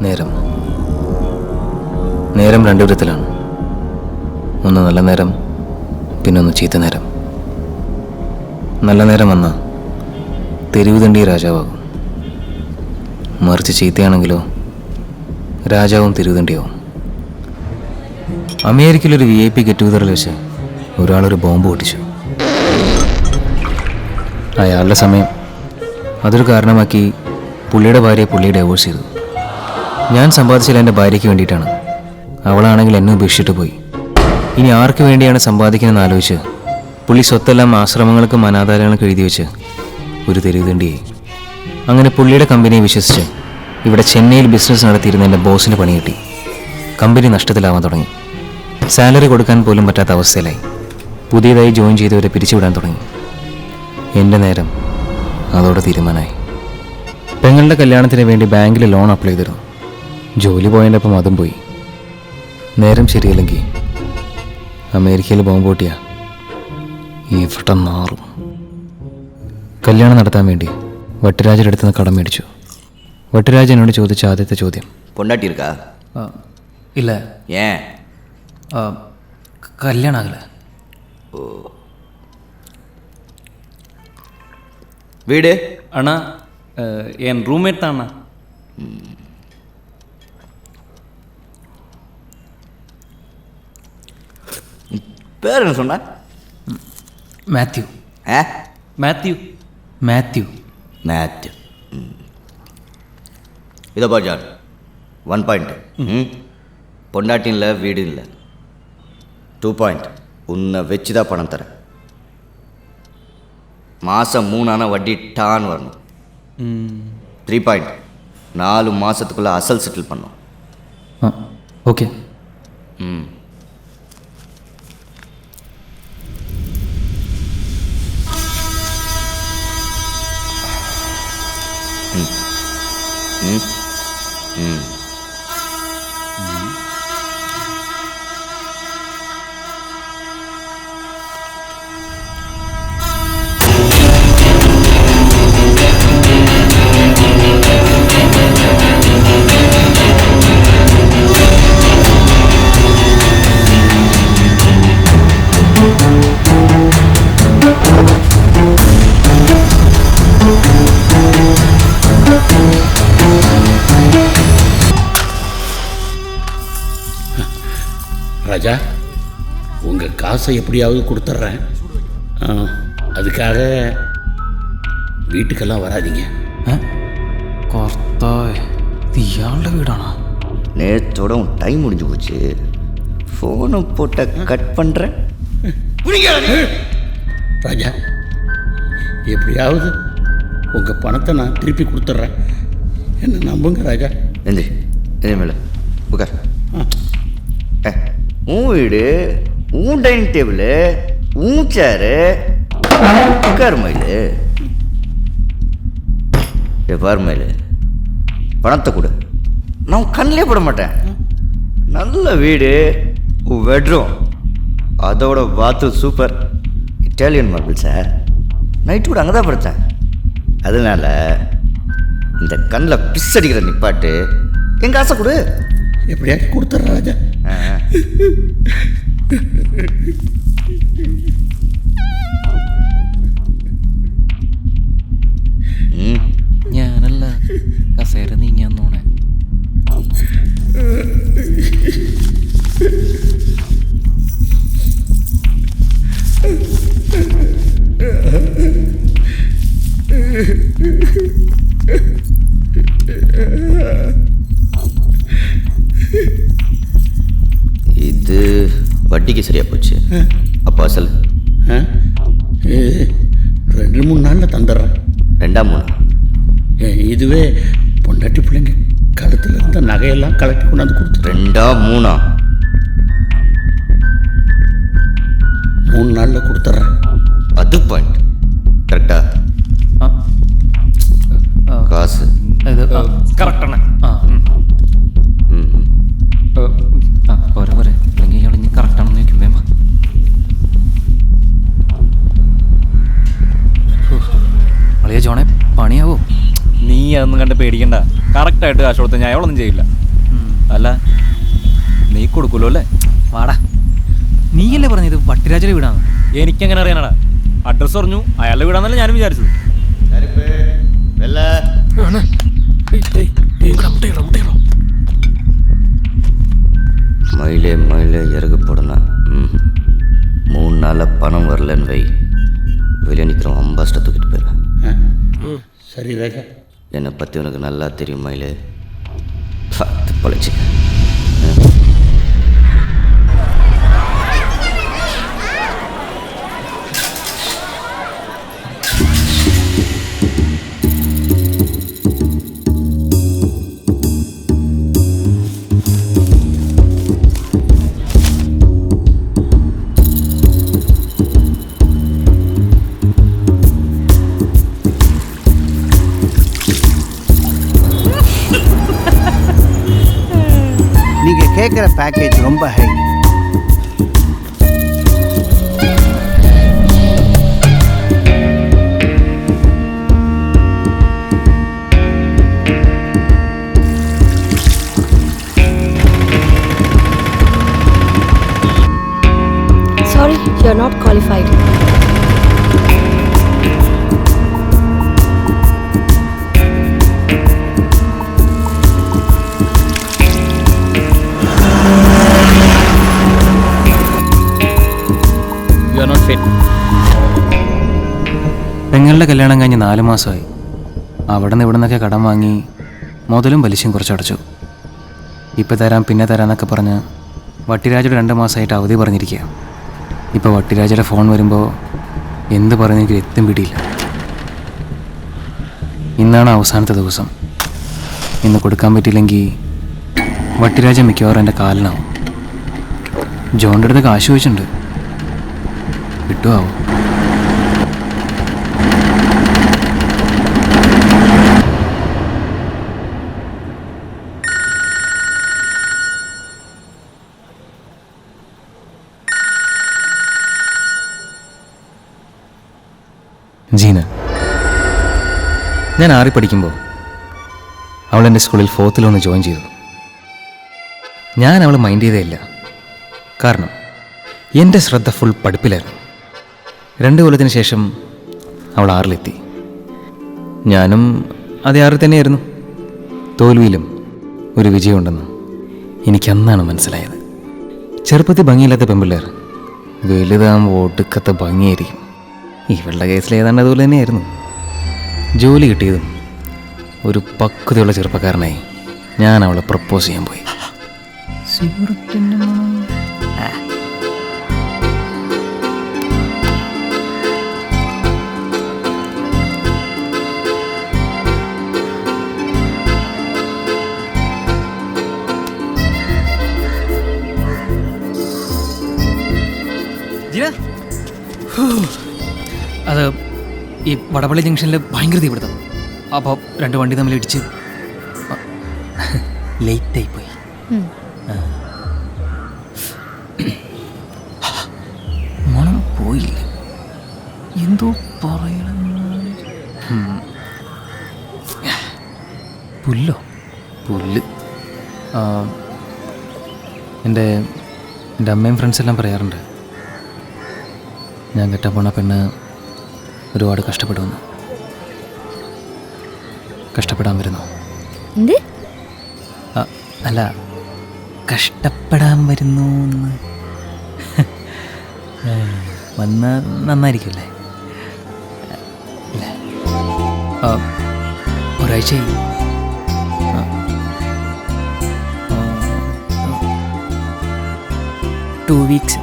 നേരം നേരം രണ്ടു വിധത്തിലാണ്. ഒന്ന് നല്ല നേരം, പിന്നൊന്ന് ചീത്ത നേരം. നല്ല നേരം വന്നാൽ തെരുവ് തണ്ടി രാജാവാകും. മറിച്ച് ചീത്തയാണെങ്കിലോ രാജാവും തെരുവ് തണ്ടിയാവും. അമേരിക്കയിലൊരു VIP ഗെറ്റ് ടുഗദറിൽ വെച്ച് ഒരാളൊരു ബോംബ് പൊട്ടിച്ചു. അയാളുടെ സമയം അതൊരു കാരണമാക്കി പുള്ളിയുടെ ഭാര്യയെ പുള്ളി ഡൈവോഴ്സ് ചെയ്തു. ഞാൻ സമ്പാദിച്ചത് എൻ്റെ ഭാര്യയ്ക്ക് വേണ്ടിയിട്ടാണ്. അവളാണെങ്കിൽ എന്നെ ഉപേക്ഷിച്ചിട്ട് പോയി. ഇനി ആർക്ക് വേണ്ടിയാണ് സമ്പാദിക്കുന്നതെന്ന് ആലോചിച്ച് പുള്ളി സ്വത്തെല്ലാം ആശ്രമങ്ങൾക്കും അനാഥാലയങ്ങൾക്കും എഴുതി വെച്ച് ഒരു തെരുവ് തണ്ടിയായി. അങ്ങനെ പുള്ളിയുടെ കമ്പനിയെ വിശ്വസിച്ച് ഇവിടെ ചെന്നൈയിൽ ബിസിനസ് നടത്തിയിരുന്ന എൻ്റെ ബോസിന് പണി കിട്ടി. കമ്പനി നഷ്ടത്തിലാവാൻ തുടങ്ങി. സാലറി കൊടുക്കാൻ പോലും പറ്റാത്ത അവസ്ഥയിലായി. പുതിയതായി ജോയിൻ ചെയ്തവരെ പിരിച്ചുവിടാൻ തുടങ്ങി. എൻ്റെ നേരം അതോടെ തീരുമാനമായി. പെങ്ങളുടെ കല്യാണത്തിന് വേണ്ടി ബാങ്കിൽ ലോൺ അപ്ലൈ ചെയ്തിരുന്നു. ജോലി പോയതിൻ്റെ ഒപ്പം അതും പോയി. നേരം ശരിയല്ലെങ്കിൽ അമേരിക്കയിൽ ബോംബ് പൊട്ടിയ ഇവിടെ നാറും. കല്യാണം നടത്താൻ വേണ്ടി വട്ടിരാജയുടെ അടുത്ത് നിന്ന് കടം മേടിച്ചു. വട്ടിരാജ് എന്നോട് ചോദിച്ച ആദ്യത്തെ ചോദ്യം, പൊണ്ടാട്ടി இருக்கா? ഇല്ല. ஏன்? கல்யாணம் ஆகலை. ஓ. வீடு? அண்ணா என் ரூம்மேட் தான் அண்ணா. பேர் என்ன சொன்ன? மேத்யூ. மேத்யூ. மேத்யூ. மேத்யூ. இதோ பார் ஜான், 1 பாயிண்ட். பொண்டாட்டி இல்லை, வீடு இல்லை. 2 பாயிண்ட், உன்னை வச்சு தான் பணம் தரேன். மாதம் 3 ஆனால் வட்டி டான்னு வரணும். 3 பாயிண்ட், 4 மாதத்துக்குள்ளே அசல் செட்டில் பண்ணோம். ஓகே. ம். ம். ம். ராஜா, உங்கள் காசை எப்படியாவது கொடுத்துட்றேன். அதுக்காக வீட்டுக்கெல்லாம் வராதிங்க. இது இயாളുടെ வீடானா? நேற்றோட உன் டைம் முடிஞ்சு போச்சு. ஃபோனை போட்ட கட் பண்ணுறேன். ராஜா, எப்படியாவது உங்கள் பணத்தை நான் திருப்பி கொடுத்துட்றேன். என்ன நம்புங்க ராஜா. எந்திரி மேலே உட்கார். உன் வீடு, உன் டைனிங் டேபிளு, உன் சேரு, உட்கார் மயிலு. பார் மயிலு, பணத்தை கொடு, நான் கண்ணிலே போட மாட்டேன். நல்ல வீடு, உன் பெட்ரூம், அதோட bathroom super, Italian marble sir. Night கூட அங்கே தான் படுத்தேன். அதனால இந்த கண்ணில் பிஸ் அடிக்கிற நிப்பாட்டு, எங்கள் ஆசை கொடு. எப்படியாச்சும் கொடுத்துட்றேன் ராஜா. ഞാനല്ല കസേര നീങ്ങിയാന്നോണെ. இது வட்டிக்கு சரியா போச்சு. அப்போ அசல் 2-3 நாளில் தந்துடுறேன். 2-3? இதுவே பொண்டாட்டி பிள்ளைங்க கழுத்தில் இருந்த நகையெல்லாம் கலட்டி கொண்டாந்து கொடுத்து. 2-3? 3 நாளில் கொடுத்துட்றேன். அது பாயிண்ட் கரெக்டா? காசு കറക്റ്റാണ്. പോരെ പോരെ, അല്ലെങ്കിൽ ഇയാൾ കറക്റ്റാണെന്ന് ചോദിക്കും വേമ. അളിയ ജോണെ പണിയാവോ? നീ അതൊന്നും ഒന്നും കണ്ട് പേടിക്കണ്ട. കറക്റ്റായിട്ട് കാശ് കൊടുത്ത് ഞാൻ അയാളൊന്നും ചെയ്യില്ല. അല്ല നീ കൊടുക്കുമല്ലോ അല്ലേ? വാടാ, നീയല്ലേ പറഞ്ഞത് വട്ടിരാജയുടെ വീടാണ്? എനിക്കെങ്ങനെ അറിയാനാടാ? അഡ്രസ്സ് പറഞ്ഞു, അയാളുടെ വീടാന്നല്ലേ ഞാനും വിചാരിച്ചത്. மயிலே மயிலே இறகு போடணும். 3 நாளில் பணம் வரலன்னு வை, வெளியே நிற்கிறோம், அம்பாஸ்ட்டை தூக்கிட்டு போயிடுவேன். சரி ரேகா, என்னை பற்றி உனக்கு நல்லா தெரியும் மயிலே, பார்த்து பழச்சிக்க. நீங்கள் கேட்குற பேக்கேஜ் ரொம்ப high. Sorry, you're not qualified. You are not fit. പെങ്ങളുടെ കല്യാണം കഴിഞ്ഞ് 4 മാസമായി. അവിടെ നിന്ന് ഇവിടെ നിന്നൊക്കെ കടം വാങ്ങി മുതലും പലിശയും കുറച്ചടച്ചു. ഇപ്പം തരാം പിന്നെ തരാമെന്നൊക്കെ പറഞ്ഞ് വട്ടിരാജയുടെ 2 മാസമായിട്ട് അവധി പറഞ്ഞിരിക്കുക. ഇപ്പോൾ വട്ടിരാജയുടെ ഫോൺ വരുമ്പോൾ എന്ത് പറയുന്ന എനിക്ക് എത്തും പിടിയില്ല. ഇന്നാണ് അവസാനത്തെ ദിവസം. ഇന്ന് കൊടുക്കാൻ പറ്റിയില്ലെങ്കിൽ വട്ടിരാജ മിക്കവാറും എൻ്റെ കാലിനാവും. ജോണിൻ്റെ അടുത്ത് കാശ് ചോദിച്ചിട്ടുണ്ട്, കിട്ടുമോ? ജീന, ഞാൻ 6 പഠിക്കുമ്പോൾ അവൾ എൻ്റെ സ്കൂളിൽ 4th ഒന്ന് ജോയിൻ ചെയ്തു. ഞാൻ അവൾ മൈൻഡ് ചെയ്തേയില്ല. കാരണം എൻ്റെ ശ്രദ്ധ ഫുൾ പഠിപ്പിലായിരുന്നു. 2 കൊല്ലത്തിന് ശേഷം അവൾ 6ലെത്തി. ഞാനും അതേ 6 തന്നെയായിരുന്നു. തോൽവിയിലും ഒരു വിജയമുണ്ടെന്ന് എനിക്കന്നാണ് മനസ്സിലായത്. ചെറുപ്പത്തിൽ ഭംഗിയില്ലാത്ത പെൺപിള്ളേർ വലുതാകുമ്പോൾ ഒടുക്കത്തെ ഭംഗിയായിരിക്കും. ഇവളുടെ കേസിൽ ഏതാണ്ട് അതുപോലെ തന്നെയായിരുന്നു. ജോലി കിട്ടിയതും ഒരു പക്വതയുള്ള ചെറുപ്പക്കാരനായി ഞാൻ അവളെ പ്രപ്പോസ് ചെയ്യാൻ പോയി. അത് ഈ വടപള്ളി ജംഗ്ഷനിൽ ഭയങ്കര തീപിടുത്തം. അപ്പോൾ 2 വണ്ടി തമ്മിൽ ഇടിച്ച് ലേറ്റായിപ്പോയി. മണം പോയില്ല, എന്തോ പറയണം. പുല്ല് എൻ്റെ അമ്മയും ഫ്രണ്ട്സെല്ലാം പറയാറുണ്ട്, ഞാൻ കെട്ടാൻ പോണ പെണ്ണ് ഒരുപാട് കഷ്ടപ്പെടുമെന്ന്. കഷ്ടപ്പെടാൻ വരുന്നു. അല്ല, കഷ്ടപ്പെടാൻ വരുന്നു എന്ന് വന്ന നന്നായിരിക്കുമല്ലേ? അല്ലേ? ഒരാഴ്ചയായി. 2 weeks.